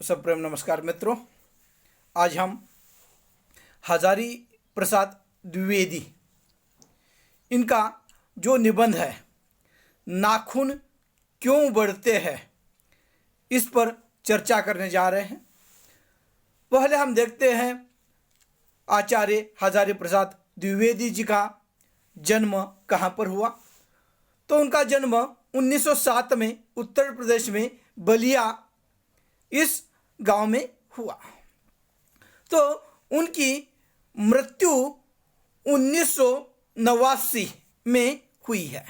सब प्रेम नमस्कार मित्रों। आज हम हजारी प्रसाद द्विवेदी इनका जो निबंध है नाखून क्यों बढ़ते हैं इस पर चर्चा करने जा रहे हैं। पहले हम देखते हैं आचार्य हजारी प्रसाद द्विवेदी जी का जन्म कहाँ पर हुआ। तो उनका जन्म 1907 में उत्तर प्रदेश में बलिया इस गांव में हुआ। तो उनकी मृत्यु 1989 में हुई है।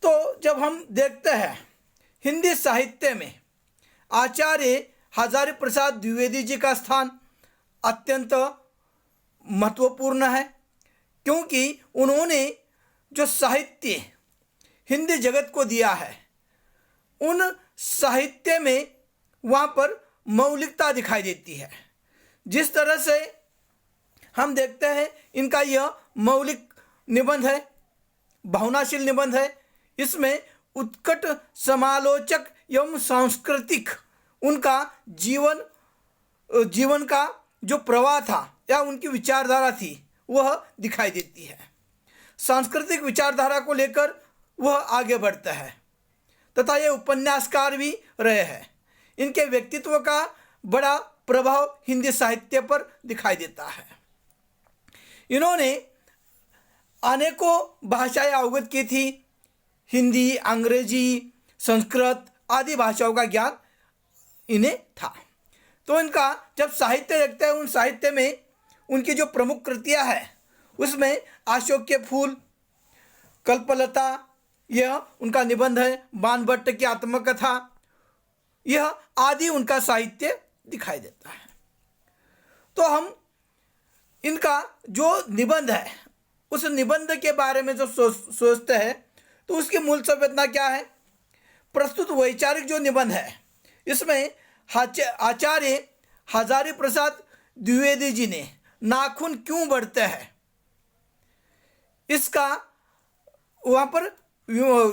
तो जब हम देखते हैं हिंदी साहित्य में आचार्य हजारी प्रसाद द्विवेदी जी का स्थान अत्यंत महत्वपूर्ण है, क्योंकि उन्होंने जो साहित्य हिंदी जगत को दिया है उन साहित्य में वहाँ पर मौलिकता दिखाई देती है। जिस तरह से हम देखते हैं इनका यह मौलिक निबंध है, भावनाशील निबंध है। इसमें उत्कट समालोचक एवं सांस्कृतिक उनका जीवन का जो प्रवाह था या उनकी विचारधारा थी वह दिखाई देती है। सांस्कृतिक विचारधारा को लेकर वह आगे बढ़ता है तथा ये उपन्यासकार भी रहे हैं। इनके व्यक्तित्व का बड़ा प्रभाव हिंदी साहित्य पर दिखाई देता है। इन्होंने अनेकों भाषाएं अवगत की थी। हिंदी, अंग्रेजी, संस्कृत आदि भाषाओं का ज्ञान इन्हें था। तो इनका जब साहित्य देखते हैं उन साहित्य में उनकी जो प्रमुख कृतियां हैं उसमें अशोक के फूल, कल्पलता यह उनका निबंध है, बाणभट्ट की आत्मकथा यह आदि उनका साहित्य दिखाई देता है। तो हम इनका जो निबंध है उस निबंध के बारे में जो सोचते हैं तो उसकी मूल संवेदना क्या है। प्रस्तुत वैचारिक जो निबंध है इसमें आचार्य हजारी प्रसाद द्विवेदी जी ने नाखून क्यों बढ़ते हैं इसका वहाँ पर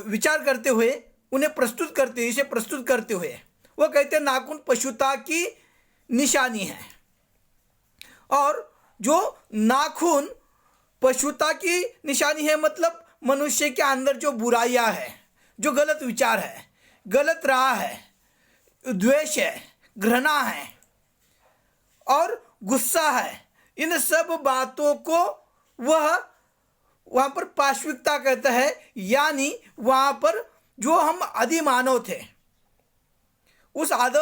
विचार करते हुए इसे प्रस्तुत करते हुए वह कहते हैं नाखून पशुता की निशानी है। और जो नाखून पशुता की निशानी है मतलब मनुष्य के अंदर जो बुराइयां है, जो गलत विचार है, गलत राह है, द्वेष है, घृणा है और गुस्सा है, इन सब बातों को वह वहाँ पर पाश्विकता कहता है। यानी वहाँ पर जो हम आदि मानव थे उस आदि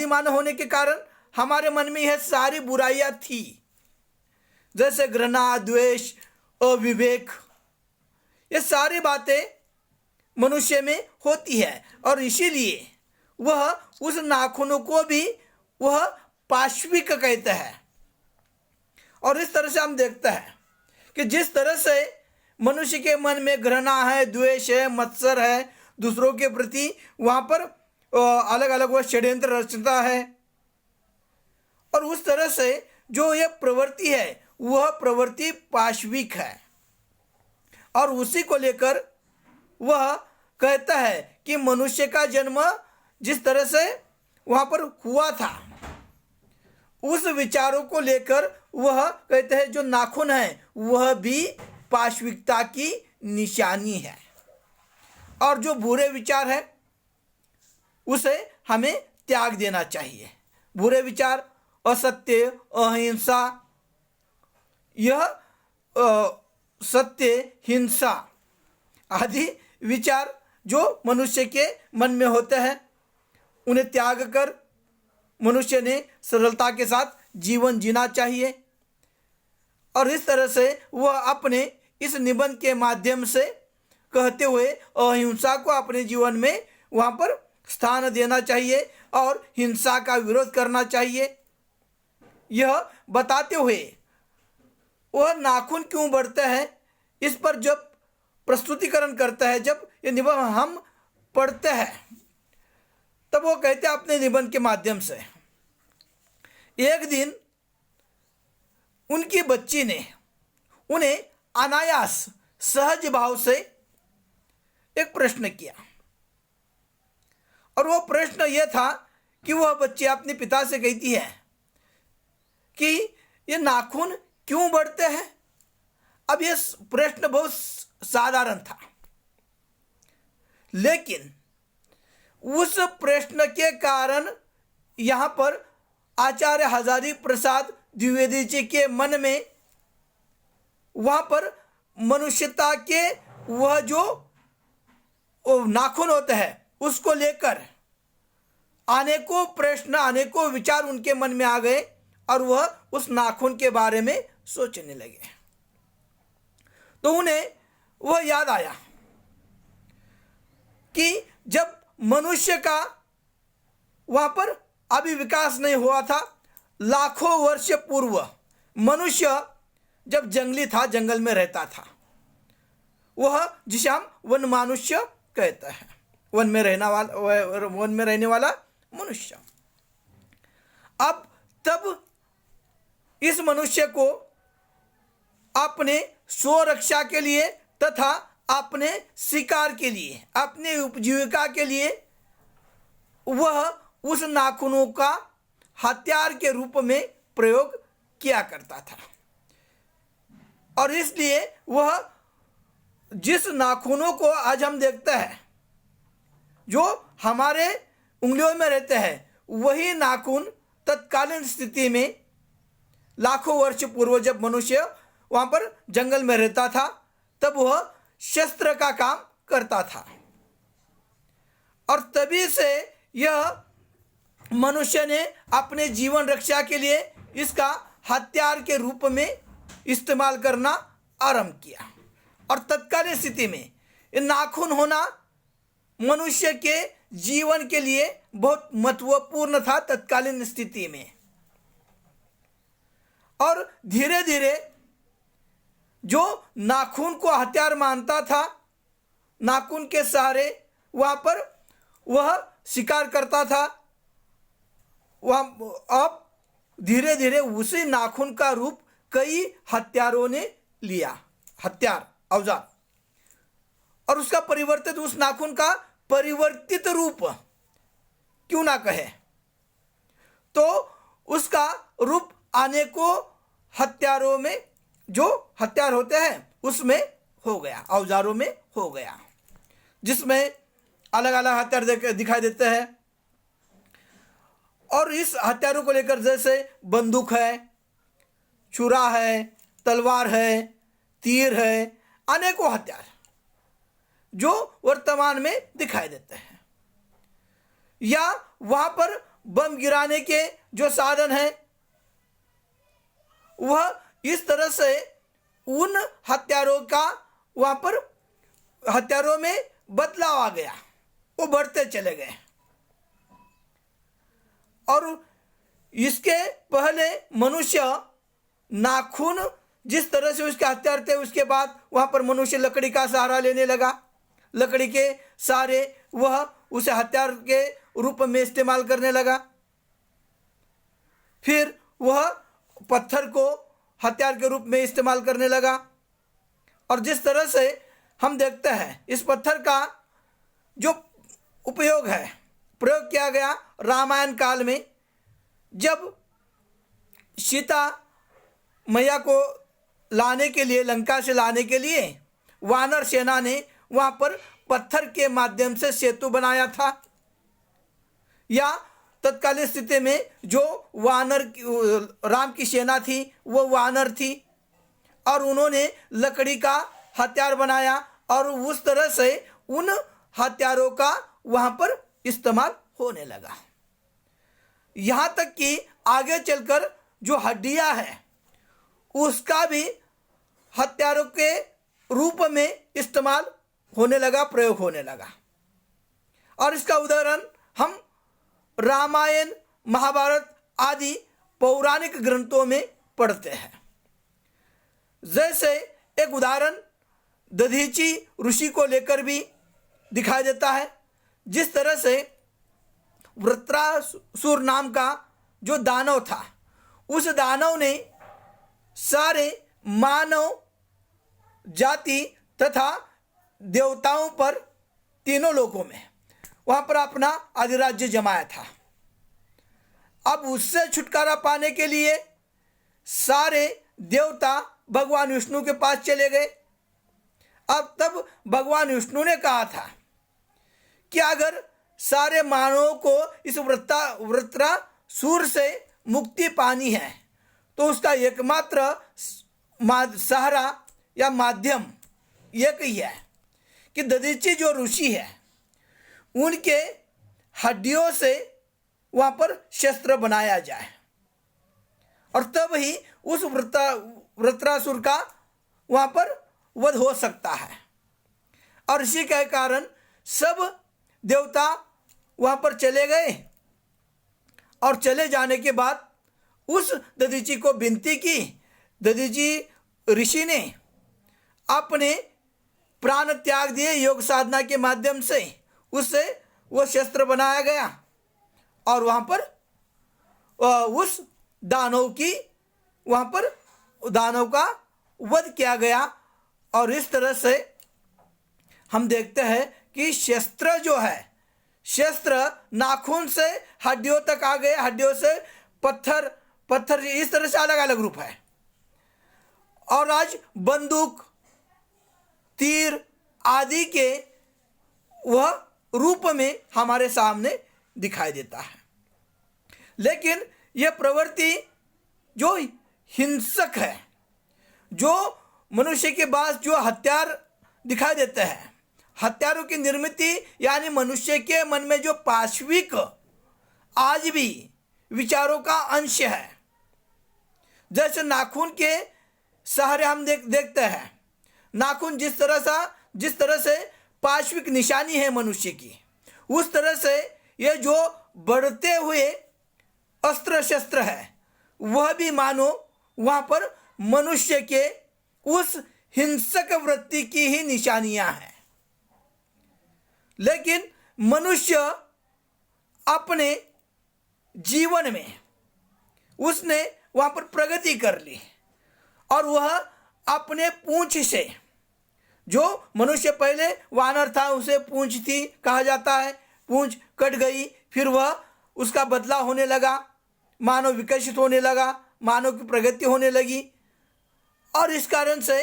मानव होने के कारण हमारे मन में यह सारी बुराइयां थी, जैसे घृणा, द्वेष, अविवेक, ये सारी बातें मनुष्य में होती है। और इसीलिए वह उस नाखूनों को भी वह पाश्विक कहते हैं। और इस तरह से हम देखते हैं कि जिस तरह से मनुष्य के मन में घृणा है, द्वेष है, मत्सर है, दूसरों के प्रति वहाँ पर अलग अलग वह षड्यंत्र रचता है। और उस तरह से जो यह प्रवृत्ति है वह प्रवृत्ति पाश्विक है। और उसी को लेकर वह कहता है कि मनुष्य का जन्म जिस तरह से वहाँ पर हुआ था उस विचारों को लेकर वह कहते हैं जो नाखून है वह भी पाश्विकता की निशानी है। और जो बुरे विचार है उसे हमें त्याग देना चाहिए। बुरे विचार, असत्य, अहिंसा, यह सत्य, हिंसा आदि विचार जो मनुष्य के मन में होते हैं उन्हें त्याग कर मनुष्य ने सरलता के साथ जीवन जीना चाहिए। और इस तरह से वह अपने इस निबंध के माध्यम से कहते हुए अहिंसा को अपने जीवन में वहाँ पर स्थान देना चाहिए और हिंसा का विरोध करना चाहिए। यह बताते हुए वह नाखून क्यों बढ़ते हैं इस पर जब प्रस्तुतिकरण करता है, जब ये निबंध हम पढ़ते हैं तब वो कहते हैं अपने निबंध के माध्यम से, एक दिन उनकी बच्ची ने उन्हें अनायास सहज भाव से एक प्रश्न किया और वो प्रश्न ये था कि वह बच्ची अपने पिता से कहती है कि ये नाखून क्यों बढ़ते हैं। अब ये प्रश्न बहुत साधारण था, लेकिन उस प्रश्न के कारण यहाँ पर आचार्य हजारी प्रसाद द्विवेदी जी के मन में वहाँ पर मनुष्यता के वह जो नाखून होते हैं उसको लेकर अनेकों प्रश्न, अनेकों विचार उनके मन में आ गए और वह उस नाखून के बारे में सोचने लगे। तो उन्हें वह याद आया कि जब मनुष्य का वहाँ पर अभी विकास नहीं हुआ था, लाखों वर्ष पूर्व मनुष्य जब जंगली था, जंगल में रहता था, वह जिसे हम वन मनुष्य कहते हैं, वन में रहने वाला मनुष्य। अब तब इस मनुष्य को अपने स्वरक्षा के लिए तथा अपने शिकार के लिए, अपने उपजीविका के लिए वह उस नाखूनों का हथियार के रूप में प्रयोग किया करता था। और इसलिए वह जिस नाखूनों को आज हम देखते हैं जो हमारे उंगलियों में रहते हैं, वही नाखून तत्कालीन स्थिति में लाखों वर्ष पूर्व जब मनुष्य वहाँ पर जंगल में रहता था, तब वह शस्त्र का काम करता था। और तभी से यह मनुष्य ने अपने जीवन रक्षा के लिए इसका हथियार के रूप में इस्तेमाल करना आरंभ किया। और तत्कालीन स्थिति में ये नाखून होना मनुष्य के जीवन के लिए बहुत महत्वपूर्ण था तत्कालीन स्थिति में। और धीरे धीरे जो नाखून को हथियार मानता था, नाखून के सहारे वहाँ पर वह शिकार करता था, वह अब धीरे धीरे उसी नाखून का रूप कई हत्यारों ने लिया, हथियार, औजार, और उसका परिवर्तित, उस नाखून का परिवर्तित रूप क्यों ना कहे, तो उसका रूप अनेकों हथियारों में, जो हथियार होते हैं उसमें हो गया, औजारों में हो गया, जिसमें अलग अलग हथियार दिखाई देते हैं। और इस हथियारों को लेकर जैसे बंदूक है, छुरा है, तलवार है, तीर है, अनेकों हथियार जो वर्तमान में दिखाई देते हैं। या वहाँ पर बम गिराने के जो साधन हैं, वह इस तरह से उन हथियारों का वहाँ पर हथियारों में बदलाव आ गया, वो बढ़ते चले गए। और इसके पहले मनुष्य नाखून जिस तरह से उसके हथियार थे, उसके बाद वहाँ पर मनुष्य लकड़ी का सहारा लेने लगा, लकड़ी के सहारे वह उसे हथियार के रूप में इस्तेमाल करने लगा। फिर वह पत्थर को हथियार के रूप में इस्तेमाल करने लगा। और जिस तरह से हम देखते हैं इस पत्थर का जो उपयोग है, प्रयोग किया गया रामायण काल में, जब सीता मैया को लाने के लिए, लंका से लाने के लिए वानर सेना ने वहाँ पर पत्थर के माध्यम से सेतु बनाया था। या तत्कालीन स्थिति में जो वानर, राम की सेना थी वो वानर थी, और उन्होंने लकड़ी का हथियार बनाया और उस तरह से उन हथियारों का वहाँ पर इस्तेमाल होने लगा। यहाँ तक कि आगे चलकर जो हड्डियाँ हैं उसका भी हथियारों के रूप में इस्तेमाल होने लगा, प्रयोग होने लगा। और इसका उदाहरण हम रामायण, महाभारत आदि पौराणिक ग्रंथों में पढ़ते हैं। जैसे एक उदाहरण दधीची ऋषि को लेकर भी दिखाई देता है, जिस तरह से वृत्रासुर नाम का जो दानव था, उस दानव ने सारे मानव जाति तथा देवताओं पर, तीनों लोकों में वहां पर अपना अधिराज्य जमाया था। अब उससे छुटकारा पाने के लिए सारे देवता भगवान विष्णु के पास चले गए। अब तब भगवान विष्णु ने कहा था कि अगर सारे मानवों को इस वृत्रासुर से मुक्ति पानी है तो उसका एकमात्र सहारा या माध्यम एक ही है कि दधीची जो ऋषि है उनके हड्डियों से वहाँ पर शस्त्र बनाया जाए और तब ही उस वृत्रासुर का वहाँ पर वध हो सकता है। और इसी के कारण सब देवता वहाँ पर चले गए और चले जाने के बाद उस दधीची को विनती की। दधीची ऋषि ने अपने प्राण त्याग दिए, योग साधना के माध्यम से उससे वो शस्त्र बनाया गया और वहाँ पर उस दानव का वध किया गया। और इस तरह से हम देखते हैं कि शस्त्र जो है, शस्त्र नाखून से हड्डियों तक आ गए, हड्डियों से पत्थर इस तरह से अलग अलग रूप है। और आज बंदूक, तीर आदि के वह रूप में हमारे सामने दिखाई देता है। लेकिन यह प्रवृत्ति जो हिंसक है, जो मनुष्य के पास जो हथियार दिखाई देते हैं, हथियारों की निर्मित यानी मनुष्य के मन में जो पाशविक आज भी विचारों का अंश है। जैसे नाखून के सहारे हम देखते हैं, नाखून जिस तरह से पाशविक निशानी है मनुष्य की, उस तरह से ये जो बढ़ते हुए अस्त्र शस्त्र है वह भी मानो वहाँ पर मनुष्य के उस हिंसक वृत्ति की ही निशानियां हैं। लेकिन मनुष्य अपने जीवन में उसने वहाँ पर प्रगति कर ली और वह अपने पूंछ से, जो मनुष्य पहले वानर था उसे पूंछ थी कहा जाता है, पूंछ कट गई, फिर वह उसका बदला होने लगा, मानव विकसित होने लगा, मानव की प्रगति होने लगी और इस कारण से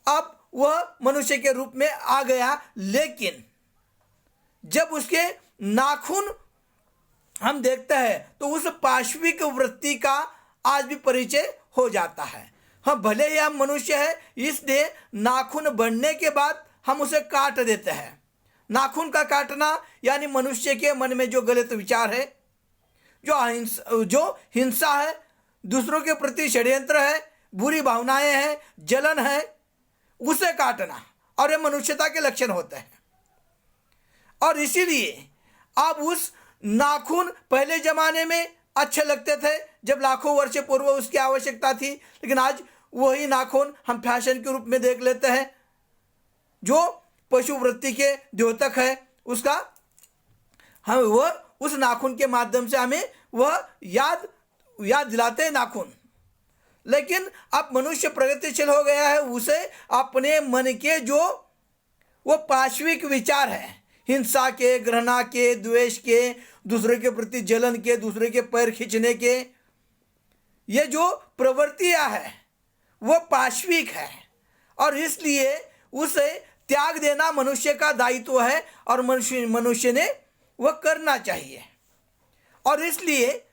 अब वह मनुष्य के रूप में आ गया। लेकिन जब उसके नाखून हम देखते हैं तो उस पाशविक वृत्ति का आज भी परिचय हो जाता है। हम भले ही हम मनुष्य है, इसलिए नाखून बढ़ने के बाद हम उसे काट देते हैं। नाखून का काटना यानी मनुष्य के मन में जो गलत विचार है, जो हिंसा है, दूसरों के प्रति षड्यंत्र है, बुरी भावनाएं हैं, जलन है, उसे काटना, और ये मनुष्यता के लक्षण होते हैं। और इसीलिए अब उस नाखून पहले जमाने में अच्छे लगते थे जब लाखों वर्ष पूर्व उसकी आवश्यकता थी, लेकिन आज वही नाखून हम फैशन के रूप में देख लेते हैं। जो पशु वृत्ति के द्योतक है उसका हम वह उस नाखून के माध्यम से हमें वह याद दिलाते हैं नाखून। लेकिन अब मनुष्य प्रगतिशील हो गया है, उसे अपने मन के जो वो पाशविक विचार है, हिंसा के, घृणा के, द्वेष के, दूसरे के प्रति जलन के, दूसरे के पैर खींचने के, ये जो प्रवृत्तियां है वो पाशविक है और इसलिए उसे त्याग देना मनुष्य का दायित्व है और मनुष्य ने वह करना चाहिए। और इसलिए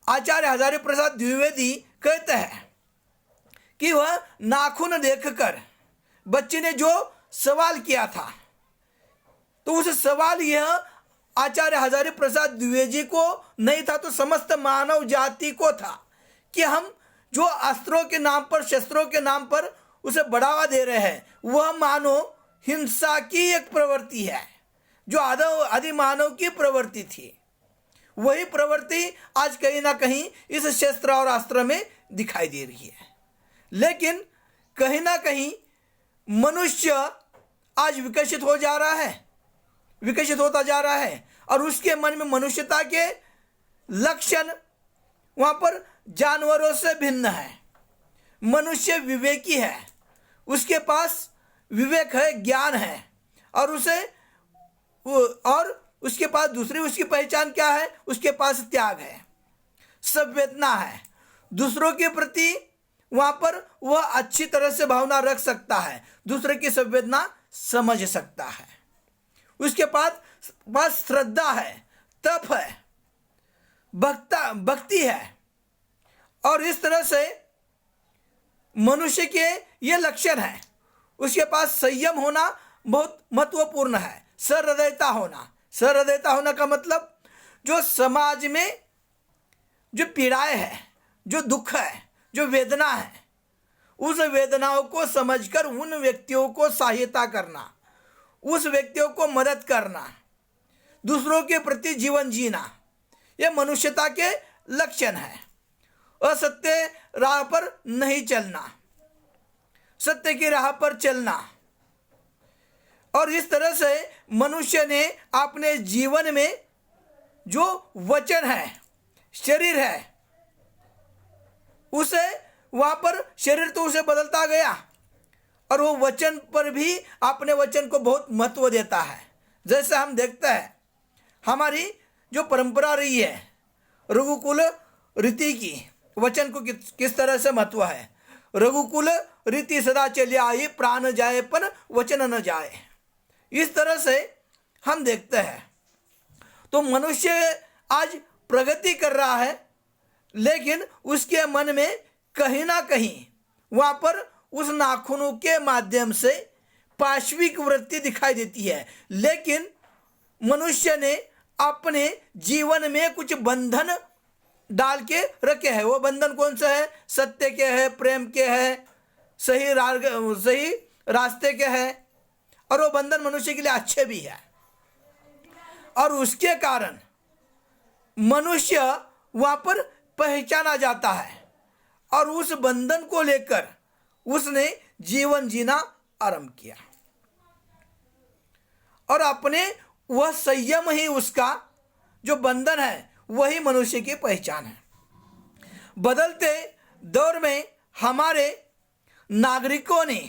आचार्य हजारी प्रसाद द्विवेदी कहते हैं कि वह नाखून देखकर बच्चे ने जो सवाल किया था, तो उस सवाल यह आचार्य हजारी प्रसाद द्विवेदी को नहीं था, तो समस्त मानव जाति को था कि हम जो अस्त्रों के नाम पर, शस्त्रों के नाम पर उसे बढ़ावा दे रहे हैं, वह मानो हिंसा की एक प्रवृत्ति है जो आदि मानव की प्रवृत्ति थी। वही प्रवृत्ति आज कहीं ना कहीं इस शस्त्र और अस्त्र में दिखाई दे रही है। लेकिन कहीं ना कहीं मनुष्य आज विकसित होता जा रहा है और उसके मन में मनुष्यता के लक्षण वहाँ पर जानवरों से भिन्न है। मनुष्य विवेकी है, उसके पास विवेक है, ज्ञान है और उसे और उसके पास दूसरी उसकी पहचान क्या है? उसके पास त्याग है, संवेदना है, दूसरों के प्रति वहां पर वह अच्छी तरह से भावना रख सकता है, दूसरे की संवेदना समझ सकता है, उसके पास श्रद्धा है, तप है, भक्ति है। और इस तरह से मनुष्य के ये लक्षण है। उसके पास संयम होना बहुत महत्वपूर्ण है, सहृदयता होना का मतलब जो समाज में जो पीड़ाएं है, जो दुख है, जो वेदना है, उस वेदनाओं को समझकर उन व्यक्तियों को सहायता करना, उस व्यक्तियों को मदद करना, दूसरों के प्रति जीवन जीना, यह मनुष्यता के लक्षण है। असत्य राह पर नहीं चलना, सत्य की राह पर चलना। और इस तरह से मनुष्य ने अपने जीवन में जो वचन है, शरीर है, उसे वहां पर शरीर तो उसे बदलता गया और वो वचन पर भी अपने वचन को बहुत महत्व देता है। जैसे हम देखते हैं हमारी जो परंपरा रही है रघुकुल रीति की, वचन को किस तरह से महत्व है। रघुकुल रीति सदा चली आई, प्राण जाए पर वचन न जाए। इस तरह से हम देखते हैं तो मनुष्य आज प्रगति कर रहा है, लेकिन उसके मन में कहीं ना कहीं वहां पर उस नाखूनों के माध्यम से पाशविक वृत्ति दिखाई देती है। लेकिन मनुष्य ने अपने जीवन में कुछ बंधन डाल के रखे हैं। वो बंधन कौन सा है? सत्य के है, प्रेम के है, सही रास्ते के है, और वो बंधन मनुष्य के लिए अच्छे भी है। और उसके कारण मनुष्य वहां पर पहचाना जाता है और उस बंधन को लेकर उसने जीवन जीना आरंभ किया और अपने वह संयम ही उसका जो बंधन है वही मनुष्य की पहचान है। बदलते दौर में हमारे नागरिकों ने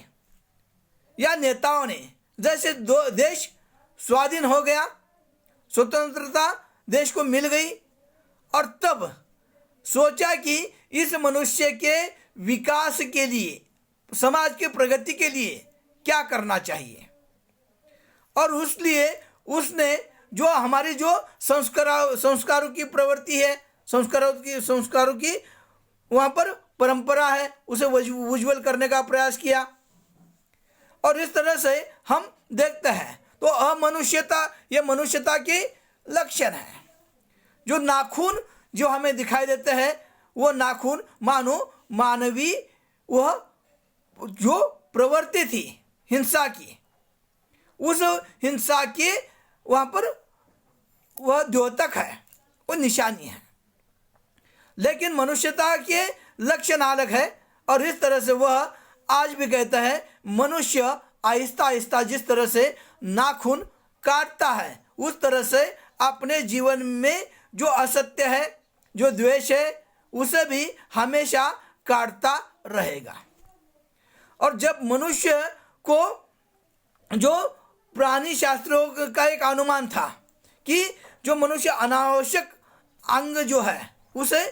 या नेताओं ने जैसे देश स्वाधीन हो गया, स्वतंत्रता देश को मिल गई, और तब सोचा कि इस मनुष्य के विकास के लिए, समाज के प्रगति के लिए क्या करना चाहिए। और उसलिए उसने जो हमारी जो संस्कारों की प्रवृत्ति है, संस्कारों की वहाँ पर परंपरा है, उसे उज्ज्वल करने का प्रयास किया। और इस तरह से हम देखते हैं तो अमनुष्यता, यह मनुष्यता के लक्षण है। जो नाखून जो हमें दिखाई देते हैं वो नाखून मानो मानवीय वह जो प्रवृत्ति थी हिंसा की, उस हिंसा के वहाँ पर वह द्योतक है, वो निशानी है। लेकिन मनुष्यता के लक्षण अलग है। और इस तरह से वह आज भी कहता है मनुष्य आहिस्ता आहिस्ता जिस तरह से नाखून काटता है उस तरह से अपने जीवन में जो असत्य है, जो द्वेष है, उसे भी हमेशा काटता रहेगा। और जब मनुष्य को जो प्राणी शास्त्रों का एक अनुमान था कि जो मनुष्य अनावश्यक अंग जो है उसे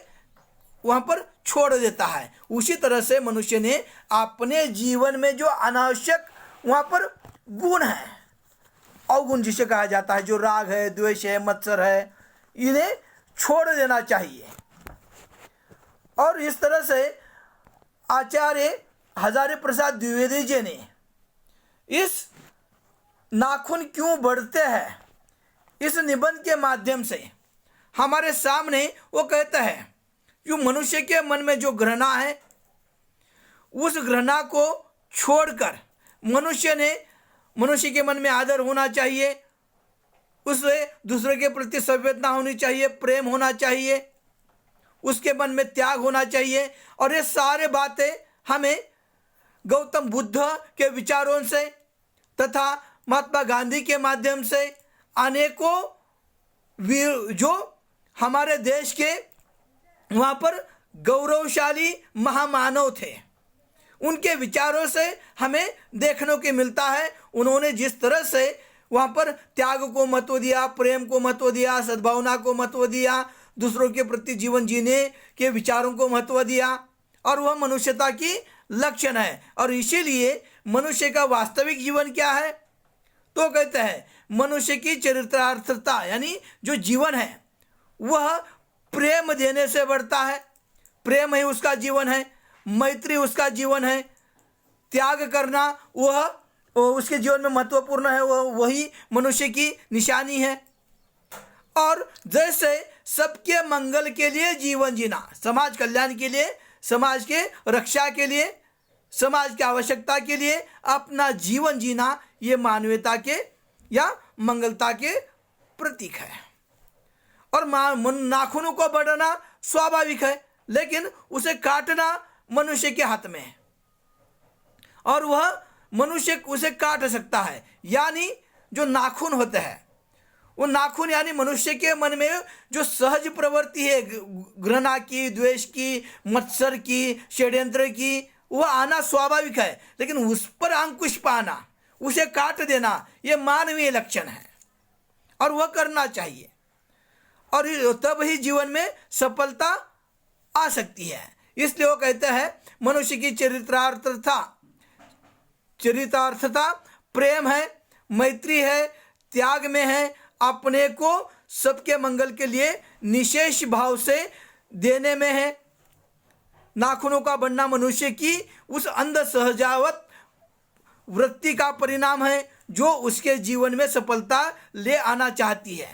वहां पर छोड़ देता है, उसी तरह से मनुष्य ने अपने जीवन में जो अनावश्यक वहां पर गुण है, अवगुण जिसे कहा जाता है, जो राग है, द्वेष है, मत्सर है, इन्हें छोड़ देना चाहिए। और इस तरह से आचार्य हजारी प्रसाद द्विवेदी जी ने इस नाखून क्यों बढ़ते हैं इस निबंध के माध्यम से हमारे सामने वो कहता है कि मनुष्य के मन में जो घृणा है उस घृणा को छोड़कर मनुष्य के मन में आदर होना चाहिए, उसे दूसरे के प्रति संवेदना होनी चाहिए, प्रेम होना चाहिए, उसके मन में त्याग होना चाहिए। और ये सारे बातें हमें गौतम बुद्ध के विचारों से तथा महात्मा गांधी के माध्यम से अनेकों वीर जो हमारे देश के वहाँ पर गौरवशाली महामानव थे, उनके विचारों से हमें देखने को मिलता है। उन्होंने जिस तरह से वहाँ पर त्याग को महत्व दिया, प्रेम को महत्व दिया, सद्भावना को महत्व दिया, दूसरों के प्रति जीवन जीने के विचारों को महत्व दिया, और वह मनुष्यता की लक्षण है। और इसीलिए मनुष्य का वास्तविक जीवन क्या है, तो कहते हैं मनुष्य की चरित्रार्थता यानी जो जीवन है वह प्रेम देने से बढ़ता है। प्रेम ही उसका जीवन है, मैत्री उसका जीवन है, त्याग करना वह उसके जीवन में महत्वपूर्ण है, वही मनुष्य की निशानी है। और जैसे सबके मंगल के लिए जीवन जीना, समाज कल्याण के लिए, समाज के रक्षा के लिए, समाज की आवश्यकता के लिए अपना जीवन जीना, ये मानवता के या मंगलता के प्रतीक है। और नाखूनों को बढ़ाना स्वाभाविक है, लेकिन उसे काटना मनुष्य के हाथ में है, और वह मनुष्य उसे काट सकता है। यानी जो नाखून होते हैं, वो नाखून यानी मनुष्य के मन में जो सहज प्रवृत्ति है, घृणा की, द्वेष की, मत्सर की, षड्यंत्र की, वह आना स्वाभाविक है, लेकिन उस पर अंकुश पाना, उसे काट देना, ये मानवीय लक्षण है और वह करना चाहिए, और तब ही जीवन में सफलता आ सकती है। इसलिए वो कहते हैं मनुष्य की चरितार्थता प्रेम है, मैत्री है, त्याग में है, अपने को सबके मंगल के लिए निशेष भाव से देने में है। नाखूनों का बढ़ना मनुष्य की उस अंध सहजावत वृत्ति का परिणाम है जो उसके जीवन में सफलता ले आना चाहती है।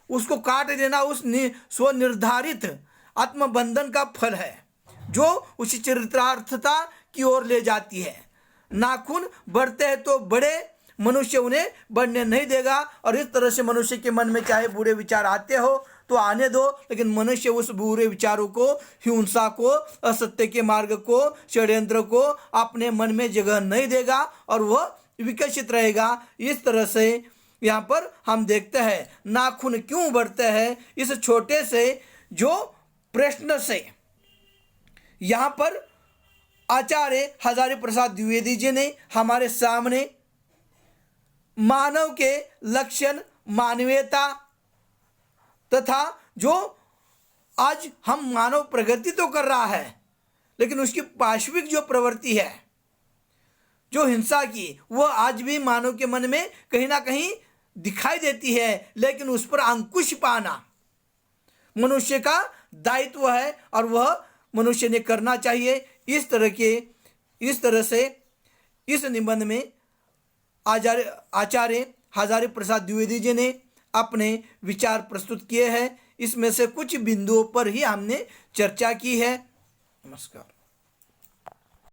उसको काट देना उस स्वनिर्धारित आत्मबंधन का फल है जो उसी चरित्रार्थता की ओर ले जाती है। नाखून बढ़ते हैं तो बड़े, मनुष्य उन्हें बढ़ने नहीं देगा। और इस तरह से मनुष्य के मन में चाहे बुरे विचार आते हो तो आने दो, लेकिन मनुष्य उस बुरे विचारों को, हिंसा को, असत्य के मार्ग को, षड्यंत्र को अपने मन में जगह नहीं देगा और वह विकसित रहेगा। इस तरह से यहाँ पर हम देखते हैं नाखून क्यों बढ़ते हैं। इस छोटे से जो प्रश्न से यहाँ पर आचार्य हजारी प्रसाद द्विवेदी जी ने हमारे सामने मानव के लक्षण, मानवीयता तथा जो आज हम मानव प्रगति तो कर रहा है, लेकिन उसकी पार्श्विक जो प्रवृत्ति है, जो हिंसा की, वह आज भी मानव के मन में कहीं ना कहीं दिखाई देती है, लेकिन उस पर अंकुश पाना मनुष्य का दायित्व है और वह मनुष्य ने करना चाहिए। इस तरह से इस निबंध में आचार्य हजारी प्रसाद द्विवेदी जी ने अपने विचार प्रस्तुत किए हैं। इसमें से कुछ बिंदुओं पर ही हमने चर्चा की है। नमस्कार।